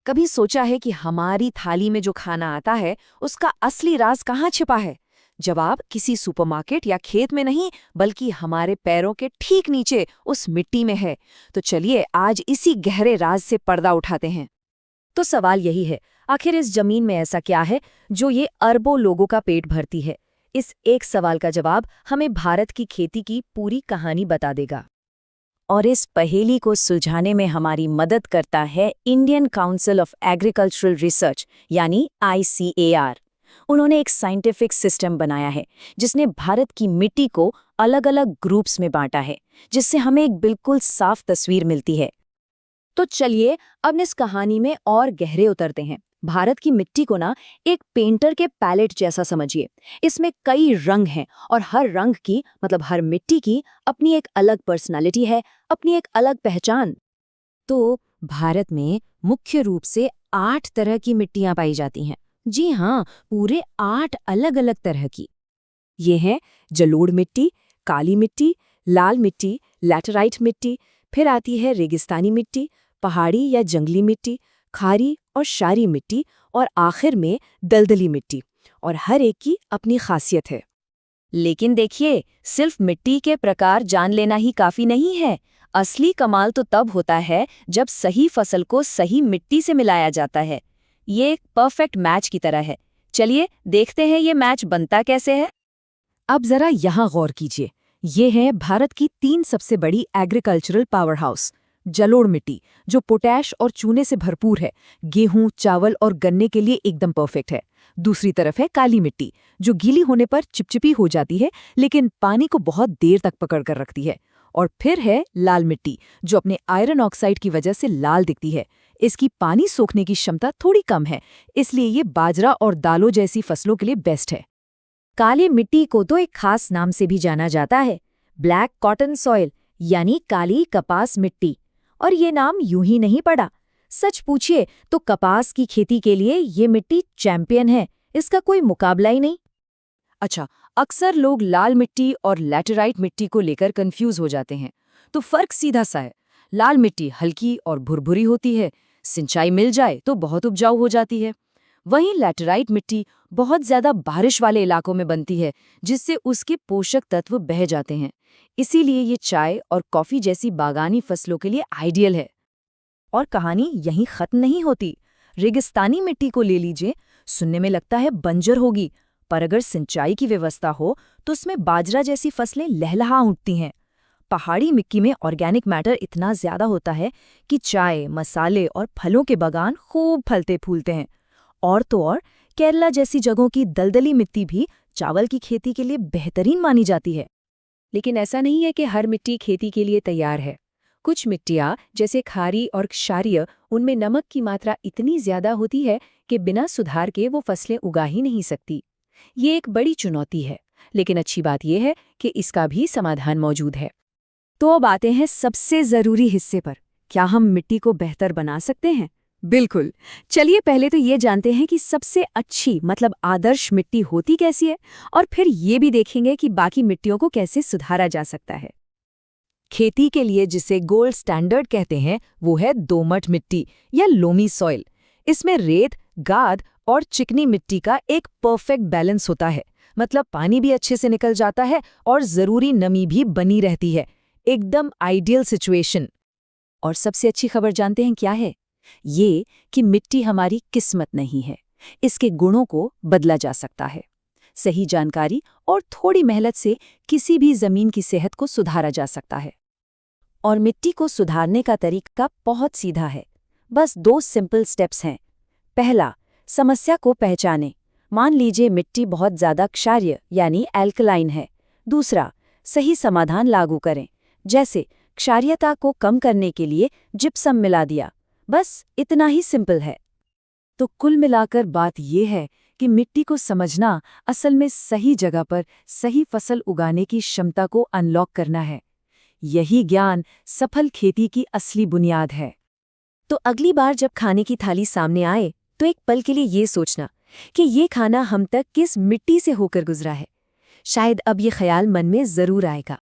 कभी सोचा है कि हमारी थाली में जो खाना आता है उसका असली राज कहाँ छिपा है? जवाब किसी सुपरमार्केट या खेत में नहीं, बल्कि हमारे पैरों के ठीक नीचे उस मिट्टी में है। तो चलिए आज इसी गहरे राज से पर्दा उठाते हैं। तो सवाल यही है, आखिर इस जमीन में ऐसा क्या है जो ये अरबों लोगों का पेट भरती है? इस एक सवाल का जवाब हमें भारत की खेती की पूरी कहानी बता देगा। और इस पहेली को सुलझाने में हमारी मदद करता है Indian council of agricultural research यानी ICAR। उन्होंने एक साइंटिफिक सिस्टम बनाया है जिसने भारत की मिट्टी को अलग-अलग ग्रुप्स में बांटा है, जिससे हमें एक बिल्कुल साफ तस्वीर मिलती है। तो चलिए अब इस कहानी में और गहरे उतरते हैं। भारत की मिट्टी को ना एक पेंटर के पैलेट जैसा समझिए। इसमें कई रंग हैं और हर रंग की मतलब हर मिट्टी की अपनी एक अलग पर्सनालिटी है, अपनी एक अलग पहचान। तो भारत में मुख्य रूप से 8 तरह की मिट्टियां पाई जाती हैं। जी हाँ, पूरे 8 अलग-अलग तरह की। ये हैं जलोढ़ मिट्टी, काली मिट्टी, लाल मिट्टी, लैटेराइट मिट्टी, फिर आती है रेगिस्तानी मिट्टी, पहाड़ी या जंगली मिट्टी, खारी और क्षारीय मिट्टी और आखिर में दलदली मिट्टी। और हर एक की अपनी खासियत है। लेकिन देखिए, सिर्फ मिट्टी के प्रकार जान लेना ही काफी नहीं है। असली कमाल तो तब होता है जब सही फसल को सही मिट्टी से मिलाया जाता है। ये एक परफेक्ट मैच की तरह है। चलिए देखते हैं ये मैच बनता कैसे है। अब जरा यहाँ गौर कीजिए। ये है भारत की 3 सबसे बड़ी एग्रीकल्चरल पावर हाउस। जलोढ़ मिट्टी जो पोटैश और चूने से भरपूर है, गेहूं, चावल और गन्ने के लिए एकदम परफेक्ट है। दूसरी तरफ है काली मिट्टी जो गीली होने पर चिपचिपी हो जाती है, लेकिन पानी को बहुत देर तक पकड़ कर रखती है। और फिर है लाल मिट्टी जो अपने आयरन ऑक्साइड की वजह से लाल दिखती है। इसकी पानी सोखने की क्षमता थोड़ी कम है, इसलिए ये बाजरा और दालों जैसी फसलों के लिए बेस्ट है। काली मिट्टी को तो एक खास नाम से भी जाना जाता है, ब्लैक कॉटन सॉइल यानी काली कपास मिट्टी। और ये नाम यूं ही नहीं पड़ा। सच पूछिए तो कपास की खेती के लिए ये मिट्टी चैंपियन है, इसका कोई मुकाबला ही नहीं। अच्छा, अक्सर लोग लाल मिट्टी और लैटेराइट मिट्टी को लेकर कंफ्यूज हो जाते हैं। तो फर्क सीधा सा है। लाल मिट्टी हल्की और भुरभुरी होती है, सिंचाई मिल जाए तो बहुत उपजाऊ हो जाती है। वहीं लैटेराइट मिट्टी बहुत ज्यादा बारिश वाले इलाकों में बनती है, जिससे उसके पोषक तत्व बह जाते हैं। इसीलिए ये चाय और कॉफी जैसी बागानी फसलों के लिए आइडियल है। और कहानी यहीं खत्म नहीं होती। रेगिस्तानी मिट्टी को ले लीजिए, सुनने में लगता है बंजर होगी, पर अगर सिंचाई की व्यवस्था हो तो उसमें बाजरा जैसी फसलें लहलहा उठती हैं। पहाड़ी मिट्टी में ऑर्गेनिक मैटर इतना ज्यादा होता है कि चाय, मसाले और फलों के बागान खूब फलते फूलते हैं। और तो और केरला जैसी जगहों की दलदली मिट्टी भी चावल की खेती के लिए बेहतरीन मानी जाती है। लेकिन ऐसा नहीं है कि हर मिट्टी खेती के लिए तैयार है। कुछ मिट्टियाँ जैसे खारी और क्षारीय, उनमें नमक की मात्रा इतनी ज्यादा होती है कि बिना सुधार के वो फसलें उगा ही नहीं सकती। ये एक बड़ी चुनौती है, लेकिन अच्छी बात यह है कि इसका भी समाधान मौजूद है। तो अब आते हैं सबसे जरूरी हिस्से पर। क्या हम मिट्टी को बेहतर बना सकते हैं? बिल्कुल। चलिए पहले तो ये जानते हैं कि सबसे अच्छी मतलब आदर्श मिट्टी होती कैसी है, और फिर ये भी देखेंगे कि बाकी मिट्टियों को कैसे सुधारा जा सकता है। खेती के लिए जिसे गोल्ड स्टैंडर्ड कहते हैं वो है दोमट मिट्टी या लोमी सॉइल। इसमें रेत, गाद और चिकनी मिट्टी का एक परफेक्ट बैलेंस होता है। मतलब पानी भी अच्छे से निकल जाता है और जरूरी नमी भी बनी रहती है। एकदम आइडियल सिचुएशन। और सबसे अच्छी खबर जानते हैं क्या है? ये कि मिट्टी हमारी किस्मत नहीं है, इसके गुणों को बदला जा सकता है। सही जानकारी और थोड़ी मेहनत से किसी भी जमीन की सेहत को सुधारा जा सकता है। और मिट्टी को सुधारने का तरीका बहुत सीधा है। बस 2 सिंपल स्टेप्स हैं। पहला, समस्या को पहचानें। मान लीजिए मिट्टी बहुत ज्यादा क्षारीय यानी एल्कलाइन है। दूसरा, सही समाधान लागू करें, जैसे क्षारीयता को कम करने के लिए जिप्सम मिला दिया। बस इतना ही सिंपल है। तो कुल मिलाकर बात यह है कि मिट्टी को समझना असल में सही जगह पर सही फसल उगाने की क्षमता को अनलॉक करना है। यही ज्ञान सफल खेती की असली बुनियाद है। तो अगली बार जब खाने की थाली सामने आए तो एक पल के लिए ये सोचना कि ये खाना हम तक किस मिट्टी से होकर गुजरा है। शायद अब ये ख्याल मन में जरूर आएगा।